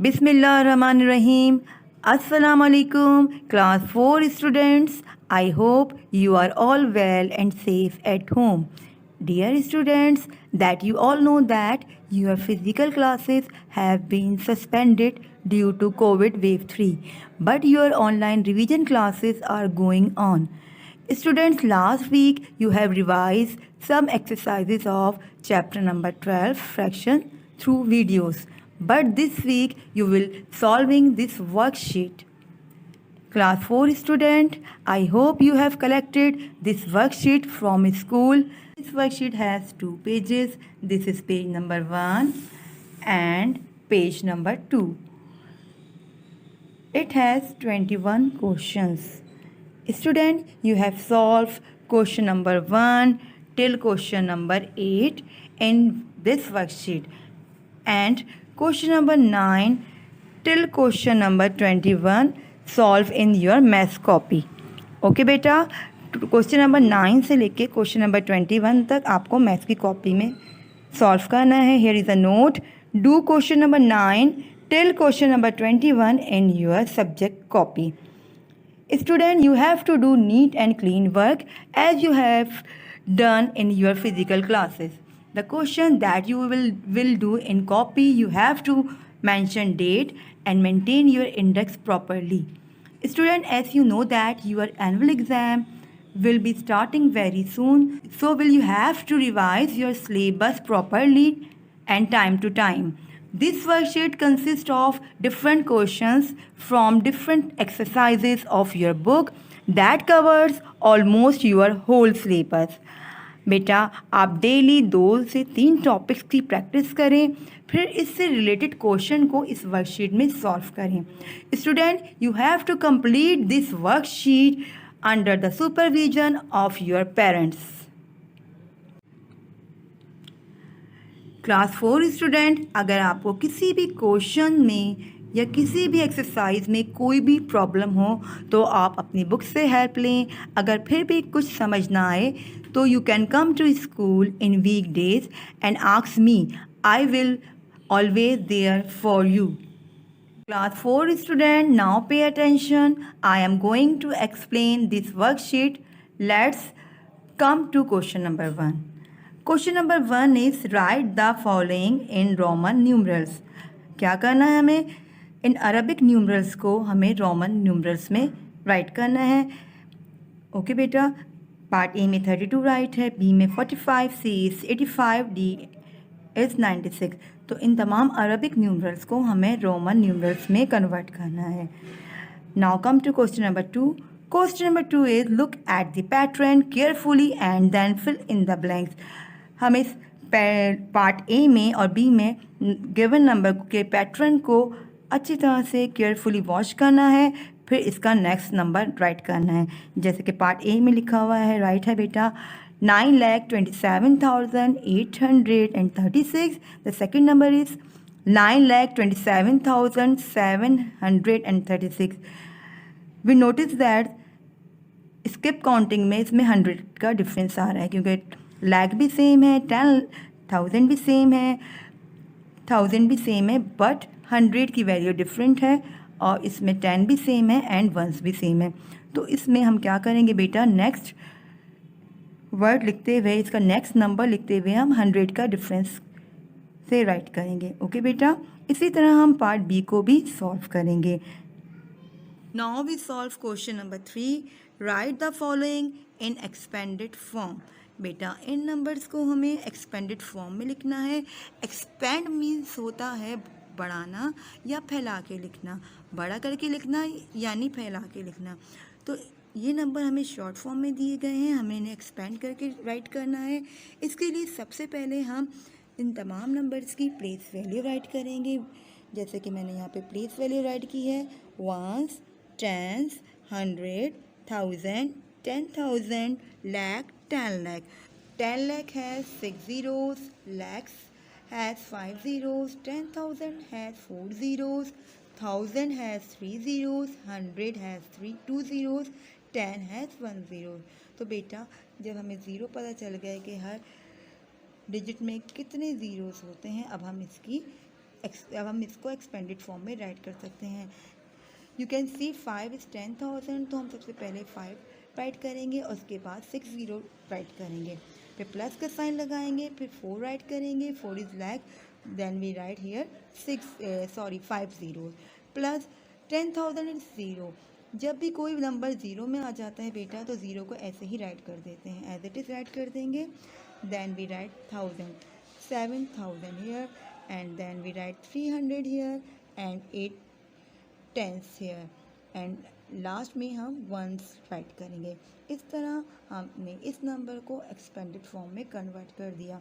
Bismillahirrahmanirrahim. Assalamu alaikum, class 4 students. I hope you are all well and safe at home. Dear students, that you all know that your physical classes have been suspended due to COVID wave 3, but your online revision classes are going on. Students, last week you have revised some exercises of chapter number 12 fraction through videos, but this week you will solving this worksheet. Class 4 student, I hope you have collected this worksheet from school. This worksheet has 2 pages. This is page number 1 and page number 2. It has 21 questions. Student, you have solved question number 1 till question number 8 in this worksheet, and question number 9 till question number 21 solve in your math copy. Okay बेटा, question number 9 से लेके question number 21 तक आपको maths की copy में solve करना है. Here is a note. Do question number 9 till question number 21 in your subject copy. Student, you have to do neat and clean work as you have done in your physical classes. The question that you will do in copy, you have to mention date and maintain your index properly. Student, as you know that your annual exam will be starting very soon, so will you have to revise your syllabus properly and time to time. This worksheet consists of different questions from different exercises of your book that covers almost your whole syllabus. बेटा, आप daily 2 से 3 topics की practice करें, फिर इससे related question को इस worksheet में सॉल्व करें. Student, you have to complete this worksheet under the supervision of your parents. Class 4 student, अगर आपको किसी भी क्वेश्चन में या किसी भी एक्सरसाइज में कोई भी प्रॉब्लम हो तो आप अपनी बुक से हेल्प लें. अगर फिर भी कुछ समझ ना आए तो you can come to school in week days and ask me. I will always there for you. Class 4 student, now pay attention. I am going to explain this worksheet. Let's come to question number 1. Question number 1 is write the following in Roman numerals. क्या करना है हमें? In Arabic numerals को हमें Roman numerals में right करना है. Okay बेटा, पार्ट ए में 32 राइट है, बी में 45, सी इज़ 85, डी इज़ 96. तो इन तमाम अरबिक न्यूमरल्स को हमें रोमन न्यूमरल्स में कन्वर्ट करना है. Now come to question number 2. Question number 2 is look at the pattern carefully and then fill in the blanks. हमें पार्ट ए में और बी में गिवन नंबर के पैटर्न को अच्छी तरह से केयरफुली वॉच करना है, फिर इसका नेक्स्ट नंबर राइट करना है. जैसे कि पार्ट ए में लिखा हुआ है, राइट है बेटा 9,27,836. The second number is 9,27,736. We notice that skip counting में इसमें 100 का डिफरेंस आ रहा है, क्योंकि लैक भी सेम है, 10,000 भी सेम है, 1000 भी सेम है, बट 100 की वैल्यू डिफरेंट है, और इसमें 10 भी सेम है एंड वंस भी सेम है. तो इसमें हम क्या करेंगे बेटा, नेक्स्ट वर्ड लिखते हुए, इसका नेक्स्ट नंबर लिखते हुए हम 100 का डिफरेंस से राइट करेंगे. ओके बेटा, इसी तरह हम पार्ट बी को भी सॉल्व करेंगे. Now we solve question number 3. Write the following in expanded form. बेटा, इन नंबर्स को हमें एक्सपेंडेड फॉर्म में लिखना है. एक्सपेंड मीन्स होता है बढ़ाना या फैला के लिखना, बड़ा करके लिखना यानी फैला के लिखना. तो ये नंबर हमें शॉर्ट फॉर्म में दिए गए हैं, हमें इन्हें एक्सपेंड करके राइट करना है. इसके लिए सबसे पहले हम इन तमाम नंबर्स की प्लेस वैल्यू राइट करेंगे. जैसे कि मैंने यहाँ पे प्लेस वैल्यू राइट की है, once, tense, 100, 1000, 10,000, lakh, 10 lakh. 10 lakh has 6 zeros, lakhs has 5 zeros, 10,000 has 4 zeros, 1000 has 3 zeros, 100 has 2 zeros, 10 has 1 zero. तो बेटा, जब हमें ज़ीरो पता चल गया कि हर डिजिट में कितने ज़ीरोस होते हैं, अब हम इसकी अब हम इसको एक्सपेंडेड फॉर्म में राइट कर सकते हैं। यू कैन सी 5 इज़ 10,000, तो हम सबसे पहले 5 राइट करेंगे और उसके बाद 6 0 राइट करेंगे, फिर प्लस का साइन लगाएंगे, फिर 4 राइट करेंगे, 4 is lakh, then we write here 5 0 plus 10,000 is 0। जब भी कोई नंबर ज़ीरो में आ जाता है बेटा तो ज़ीरो को ऐसे ही राइट कर देते हैं, एज इट इज़ राइट कर देंगे। Then we write 1000, 7,000 here, and then we write 300 here and 8 tens here, and last में हम वंस राइट करेंगे। इस तरह हमने इस नंबर को एक्सपेंडेड फॉर्म में कन्वर्ट कर दिया।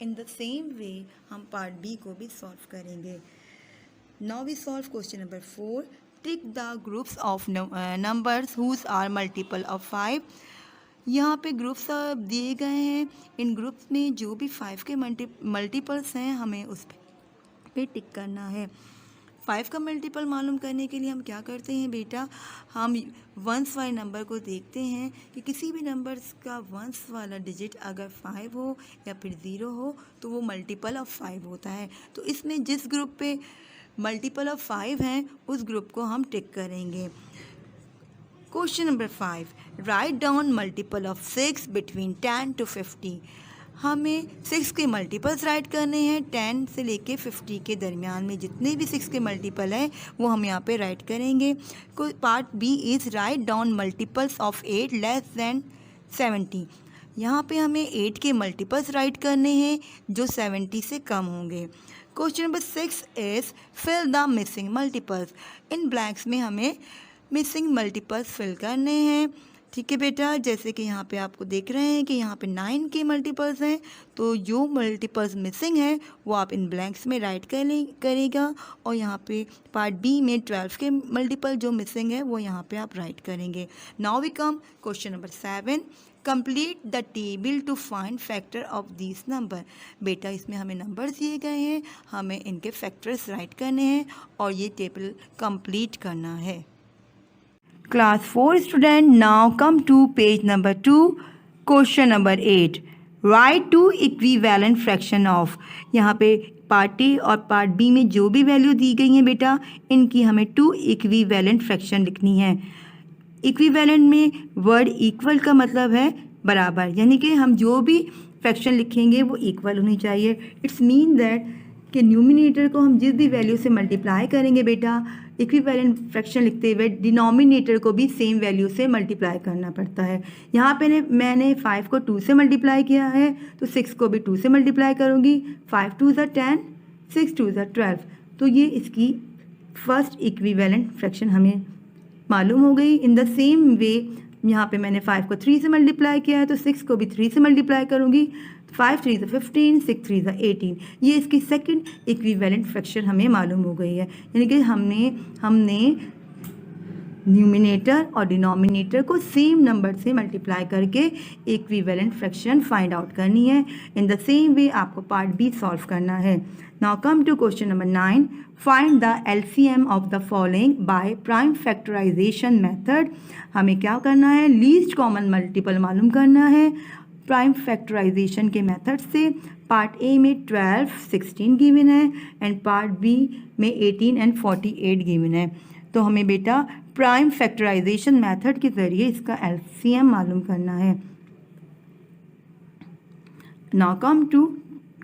इन द सेम वे हम पार्ट बी को भी सॉल्व करेंगे। Now we solve question number 4। Tick the groups of numbers whose are multiple of 5। यहाँ पे ग्रुप्स दिए गए हैं, इन ग्रुप्स में जो भी 5 के मल्टीपल्स हैं हमें उस पे टिक करना है। 5 का मल्टीपल मालूम करने के लिए हम क्या करते हैं बेटा, हम वंस वाले नंबर को देखते हैं कि किसी भी नंबर्स का वंस वाला डिजिट अगर 5 हो या फिर 0 हो तो वो मल्टीपल ऑफ 5 होता है। तो इसमें जिस ग्रुप पे मल्टीपल ऑफ 5 हैं उस ग्रुप को हम टिक करेंगे। Question number 5, write down multiple of 6 between 10 to 50। हमें 6 के मल्टीपल्स राइट करने हैं, 10 से लेके 50 के दरमियान में जितने भी 6 के मल्टीपल हैं वो हम यहाँ पे राइट करेंगे। Part B is write down multiples of 8 less than 70। यहाँ पे हमें 8 के मल्टीपल्स राइट करने हैं जो 70 से कम होंगे। Question number 6 is fill the missing multiples. इन ब्लैंक्स में हमें मिसिंग मल्टीपल्स फिल करने हैं। ठीक है बेटा, जैसे कि यहाँ पे आपको देख रहे हैं कि यहाँ पे 9 के मल्टीपल्स हैं, तो जो मल्टीपल्स मिसिंग हैं वो आप इन ब्लैंक्स में राइट करेगा, और यहाँ पे पार्ट बी में 12 के मल्टीपल जो मिसिंग है वो यहाँ पे आप राइट करेंगे। Now we come question number 7, complete the table to find factor of this number. बेटा इसमें हमें नंबर्स दिए गए हैं, हमें इनके फैक्टर्स राइट करने हैं और ये टेबल कंप्लीट करना है। Class 4 student, now come to page number 2, question number 8, write 2 equivalent fraction of. यहाँ पे पार्ट ए और पार्ट बी में जो भी वैल्यू दी गई हैं बेटा इनकी हमें 2 इक्विवेलेंट फ्रैक्शन लिखनी है। इक्विवेलेंट में वर्ड इक्वल का मतलब है बराबर, यानी कि हम जो भी फ्रैक्शन लिखेंगे वो इक्वल होनी चाहिए। इट्स मीन दैट कि न्यूमिनेटर को हम जिस भी वैल्यू से मल्टीप्लाई करेंगे बेटा, इक्विवेलेंट फ्रैक्शन लिखते हुए डिनोमिनेटर को भी सेम वैल्यू से मल्टीप्लाई करना पड़ता है। यहाँ पे मैंने 5 को 2 से मल्टीप्लाई किया है तो 6 को भी 2 से मल्टीप्लाई करूँगी। 5 2 ज़ा 10, 6 2 ज़ा 12, तो ये इसकी फर्स्ट इक्विवेलेंट फ्रैक्शन हमें मालूम हो गई। इन द सेम वे यहाँ पे मैंने 5 को 3 से मल्टीप्लाई किया है तो 6 को भी 3 से मल्टीप्लाई करूँगी। 5 3 ज़ा 15, 6 3 ज़ा 18, ये इसकी सेकंड इक्विवेलेंट फ्रैक्शन हमें मालूम हो गई है। यानी कि हमने न्यूमिनेटर और डिनोमिनेटर को सेम नंबर से मल्टीप्लाई करके इक्विवेलेंट फ्रैक्शन फाइंड आउट करनी है। इन द सेम वे आपको पार्ट बी सॉल्व करना है। Now come to question number 9, find the LCM of the following by prime factorization method. हमें क्या करना है, लीस्ट कॉमन मल्टीपल मालूम करना है प्राइम फैक्टराइजेशन के मेथड से। पार्ट ए में 12 16 गिवन है एंड पार्ट बी में 18 एंड 48 गिवन है। तो हमें बेटा प्राइम फैक्टराइजेशन मेथड के ज़रिए इसका एलसीएम मालूम करना है। Now come to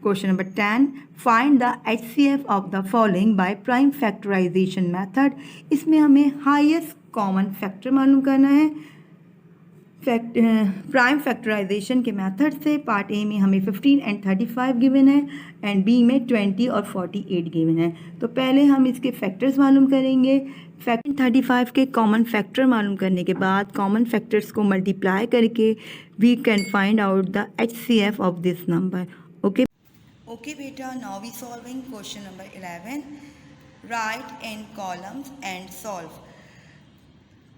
question number 10, find the HCF of the following by prime factorization method. इसमें हमें हाईएस्ट कॉमन फैक्टर मालूम करना है प्राइम फैक्टराइजेशन के मेथड से। पार्ट ए में हमें 15 एंड 35 गिवन है एंड बी में 20 और 48 गिवन है। तो पहले हम इसके फैक्टर्स मालूम करेंगे। 35 के कॉमन फैक्टर मालूम करने के बाद कॉमन फैक्टर्स को मल्टीप्लाई करके we can find out the HCF of this number. Okay बेटा, now we solving question number 11, right in columns and solve.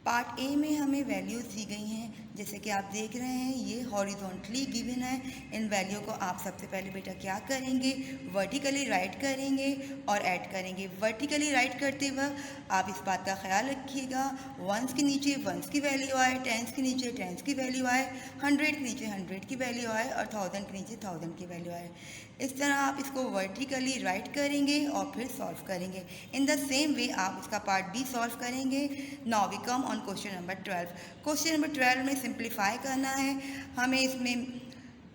Part A में हमें वैल्यूज़ दी गई हैं, जैसे कि आप देख रहे हैं ये हॉरिजॉन्टली गिवन है। इन वैल्यू को आप सबसे पहले बेटा क्या करेंगे, वर्टिकली राइट करेंगे और ऐड करेंगे। वर्टिकली राइट करते वक्त आप इस बात का ख्याल रखिएगा, वंस के नीचे वंस की वैल्यू आए, टेंस के नीचे टेंस की वैल्यू आए, 100 के नीचे 100 की वैल्यू आए और 1000 के नीचे 1000 की वैल्यू आए। इस तरह आप इसको वर्टिकली राइट करेंगे और फिर सॉल्व करेंगे। इन द सेम वे आप इसका पार्ट बी सॉल्व करेंगे। Now we come on question number 12। Question number 12 में सिंप्लीफाई करना है हमें। इसमें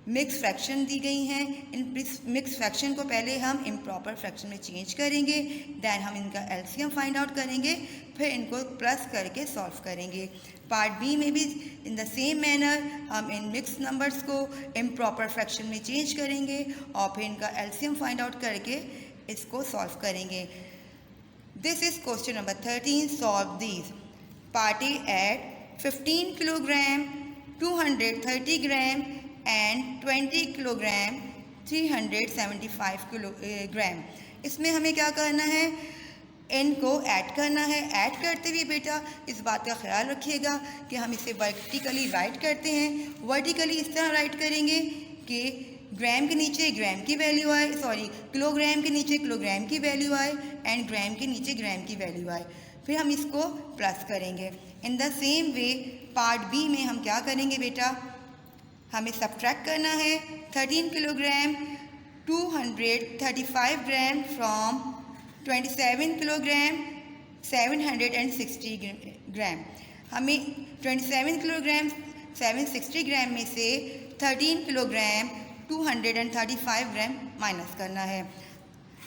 मिक्स फ्रैक्शन दी गई हैं। इन मिक्स फ्रैक्शन को पहले हम इम्प्रॉपर फ्रैक्शन में चेंज करेंगे, दैन हम इनका एलसीएम फाइंड आउट करेंगे, फिर इनको प्लस करके सॉल्व करेंगे। पार्ट बी में भी इन द सेम मैनर हम इन मिक्स नंबर्स को इम्प्रॉपर फ्रैक्शन में चेंज करेंगे और फिर इनका एलसीएम फाइंड आउट करके इसको सॉल्व करेंगे। This is question number 13। Solve these. Part A add 15 kilogram, 230 gram and 20 kilogram, 375 kilogram. इसमें हमें क्या करना है, इनको ऐड करना है। ऐड करते हुए बेटा इस बात का ख्याल रखिएगा कि हम इसे वर्टिकली राइट करते हैं। वर्टिकली इस तरह राइट करेंगे कि ग्राम के नीचे ग्राम की वैल्यू आए, किलोग्राम के नीचे किलोग्राम की वैल्यू आए एंड ग्राम के नीचे ग्राम की वैल्यू आए। फिर हम इसको प्लस करेंगे। In the same way part B में हम क्या करेंगे बेटा, हमें सब्ट्रैक्ट करना है 13 किलोग्राम 235 ग्राम फ्रॉम 27 किलोग्राम 760 ग्राम। हमें 27 किलोग्राम 760 ग्राम में से 13 किलोग्राम 235 ग्राम माइनस करना है।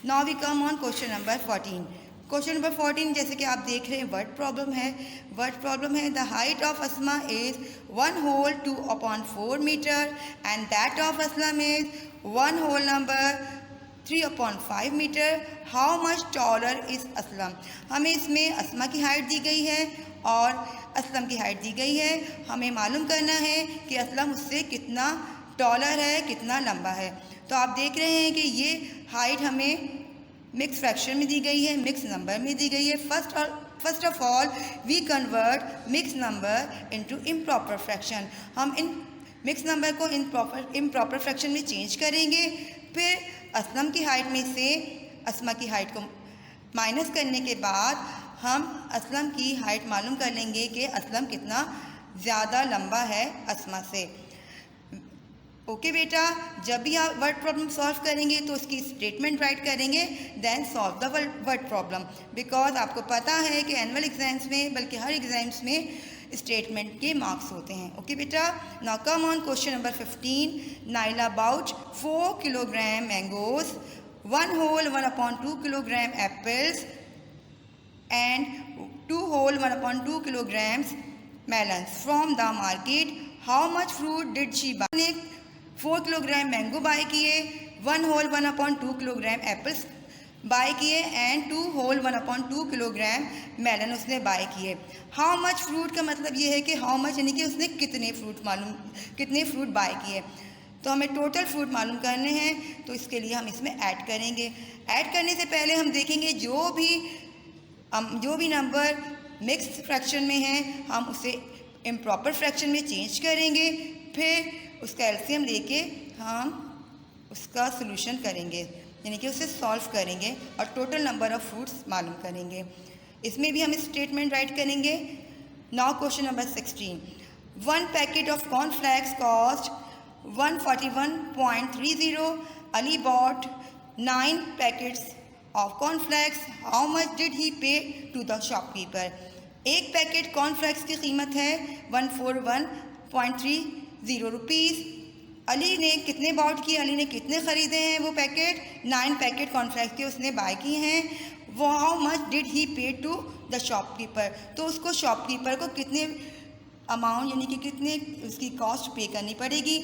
Now we come on question number 14। Question number 14 जैसे कि आप देख रहे हैं वर्ड प्रॉब्लम है। वर्ड प्रॉब्लम है the height of Asma is 1 whole 2/4 metre and that of Aslam is 1 whole number 3/5 metre. How much taller is Aslam. हमें इसमें अस्मा की हाइट दी गई है और असलम की हाइट दी गई है। हमें मालूम करना है कि असलम उससे कितना टॉलर है, कितना लंबा है। तो आप देख रहे हैं कि ये हाइट हमें मिक्स फ्रैक्शन में दी गई है, मिक्स नंबर में दी गई है। First of all we convert mix number into improper fraction. हम इन मिक्स नंबर को इम्प्रॉपर फ्रैक्शन में चेंज करेंगे। फिर असलम की हाइट में से अस्मा की हाइट को माइनस करने के बाद हम असलम की हाइट मालूम कर लेंगे कि असलम कितना ज़्यादा लंबा है अस्मा से। ओके बेटा, जब भी आप वर्ड प्रॉब्लम सॉल्व करेंगे तो उसकी स्टेटमेंट राइट करेंगे, then solve the word problem. Because आपको पता है कि एनुअल एग्जाम्स में, बल्कि हर एग्जाम्स में स्टेटमेंट के मार्क्स होते हैं। ओके बेटा, now come on question number 15। Neil about 4 kilogram mangoes, 1 whole 1/2 kilogram apples and 2 whole 1/2 kilograms melons from the market. How much fruit did she buy? ने 4 kilogram mango bye किए, 1 whole 1/2 kilogram apples bye किए and 2 whole 1/2 kilogram melon उसने bye किए। How much fruit का मतलब ये है कि हाउ मच यानी कि उसने कितने फ्रूट बाय किए। तो हमें टोटल फ्रूट मालूम करने हैं, तो इसके लिए हम इसमें ऐड करेंगे। ऐड करने से पहले हम देखेंगे जो भी नंबर मिक्स फ्रैक्शन में है हम उसे इम्प्रॉपर फ्रैक्शन में चेंज करेंगे, फिर उसका एलसीएम लेके हम उसका सॉल्यूशन करेंगे, यानी कि उसे सॉल्व करेंगे और टोटल नंबर ऑफ फ्रूट्स मालूम करेंगे। इसमें भी हम स्टेटमेंट राइट करेंगे। Now question number 16। 1 packet of cornflakes cost 141.30. Ali bought 9 packets of cornflakes. How much did he pay to the shopkeeper? एक पैकेट कॉर्नफ्लेक्स की कीमत है 141.30 रुपीज़। अली ने कितने बाउट किए, अली ने कितने ख़रीदे हैं वो पैकेट? 9 पैकेट कॉर्नफ्लेक्स के उसने बाय किए हैं। वो हाउ मच डिड ही पे टू द शॉपकीपर, तो उसको शॉपकीपर को कितने अमाउंट यानी कि कितने उसकी कॉस्ट पे करनी पड़ेगी।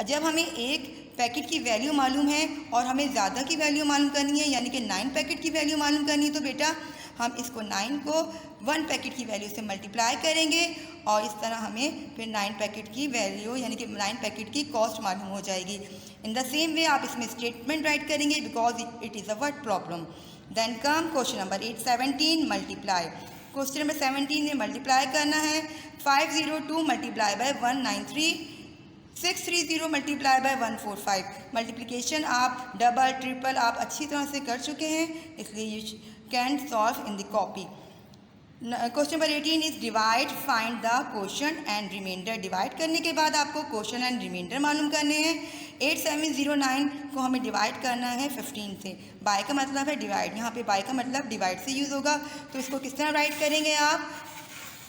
जब हमें एक पैकेट की वैल्यू मालूम है और हमें ज़्यादा की वैल्यू मालूम करनी है, यानी कि 9 पैकेट की वैल्यू मालूम करनी है, तो बेटा हम इसको 9 को 1 पैकेट की वैल्यू से मल्टीप्लाई करेंगे और इस तरह हमें फिर 9 पैकेट की वैल्यू यानी कि 9 पैकेट की कॉस्ट मालूम हो जाएगी। इन द सेम वे आप इसमें स्टेटमेंट राइट करेंगे because it is a word problem. Then come question number 8 17 multiply question number 17 में मल्टीप्लाई करना है 502 multiply by 193 630 multiply by 145। Multiplication आप डबल ट्रिपल आप अच्छी तरह से कर चुके हैं, इसलिए you can solve in the copy. Question number 18 is divide, find the question and reminder. Divide करने के बाद आपको क्वेश्चन एंड रिमाइंडर मालूम करने हैं। 8709 को हमें डिवाइड करना है 15 से। बाय का मतलब है डिवाइड, यहाँ पे बाय का मतलब डिवाइड से यूज़ होगा, तो इसको किस तरह राइट करेंगे आप?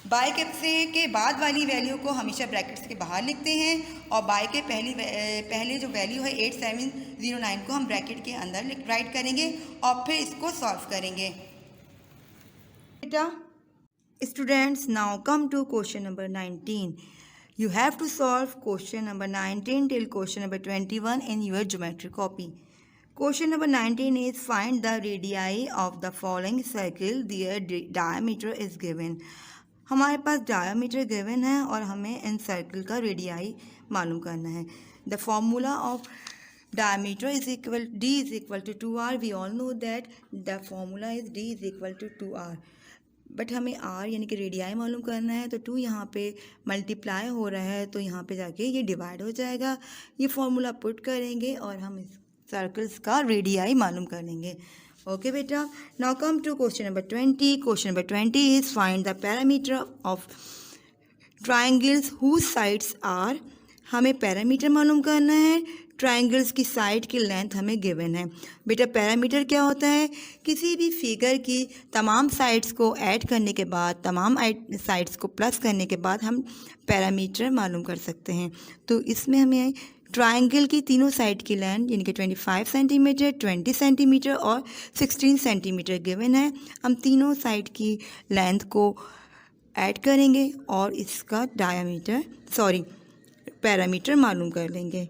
बाय के बाद वाली वैल्यू को हमेशा ब्रैकेट्स के बाहर लिखते हैं और बाय के पहले जो वैल्यू है 8709 को हम ब्रैकेट के अंदर राइट करेंगे और फिर इसको सॉल्व करेंगे। बेटा students, now come to question number 19. You have to solve question number 19 till question number 21 in your geometry copy. Question number 19 is find the radii of the following circle, their diameter is given. हमारे पास diameter given है और हमें इन circle का radii मालूम करना है। The formula of diameter is equal, d is equal to 2r. We all know that the formula is d is equal to 2r. But हमें r यानी कि रेडियाई मालूम करना है, तो 2 यहाँ पे मल्टीप्लाई हो रहा है तो यहाँ पे जाके ये डिवाइड हो जाएगा। ये फॉर्मूला पुट करेंगे और हम इस सर्कल्स का रेडियाई मालूम कर लेंगे। ओके बेटा, now come to question number 20. Question number 20 is find the parameter of triangles whose sides are. हमें पैरामीटर मालूम करना है, ट्राइंगल्स की साइड की लेंथ हमें गिवन है। बेटा पैरामीटर क्या होता है? किसी भी फिगर की तमाम साइड्स को ऐड करने के बाद, तमाम साइड्स को प्लस करने के बाद हम पैरामीटर मालूम कर सकते हैं। तो इसमें हमें ट्राइंगल की तीनों साइड की लेंथ यानी कि 25 सेंटीमीटर, 20 सेंटीमीटर और 16 सेंटीमीटर गिवन है। हम तीनों साइड की लेंथ को ऐड करेंगे और इसका पैरामीटर मालूम कर लेंगे।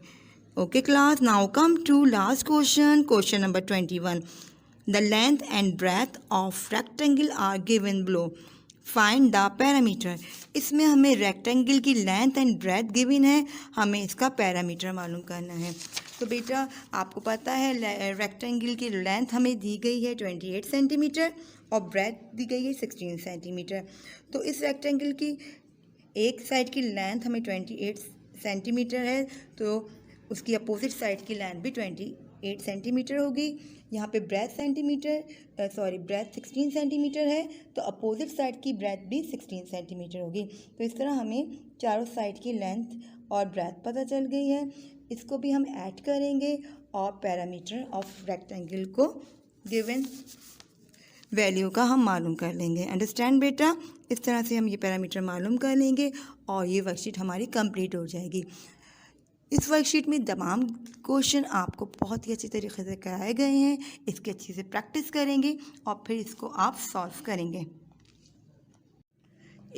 Okay class, now come to last question, question number 21. The length and breadth of rectangle are given below. Find the parameter. इसमें हमें रेक्टेंगल की लेंथ एंड ब्रेथ गिवन है, हमें इसका पैरामीटर मालूम करना है। तो बेटा आपको पता है रेक्टेंगल की लेंथ हमें दी गई है 28 सेंटीमीटर और ब्रेथ दी गई है 16 सेंटीमीटर। तो इस रेक्टेंगल की एक साइड की लेंथ हमें 28 सेंटीमीटर है, तो उसकी अपोजिट साइड की लेंथ भी 28 सेंटीमीटर होगी। यहाँ पे ब्रेथ 16 सेंटीमीटर है, तो अपोजिट साइड की ब्रेथ भी 16 सेंटीमीटर होगी। तो इस तरह हमें चारों साइड की लेंथ और ब्रेथ पता चल गई है। इसको भी हम ऐड करेंगे और पैरामीटर ऑफ रेक्टेंगल को गिवन वैल्यू का हम मालूम कर लेंगे। अंडरस्टैंड बेटा? इस तरह से हम ये पैरामीटर मालूम कर लेंगे और ये वर्कशीट हमारी कंप्लीट हो जाएगी। इस वर्कशीट में तमाम क्वेश्चन आपको बहुत ही अच्छी तरीके से कराए गए हैं, इसकी अच्छी से प्रैक्टिस करेंगे और फिर इसको आप सॉल्व करेंगे।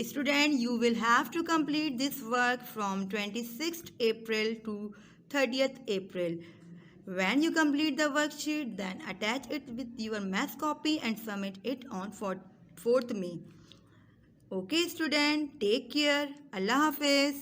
Student, you will have to complete this work from 26th April to 30th April. When you complete the worksheet, then attach it with your math copy and submit it on 4th May. Okay student, take care. Allah Hafiz.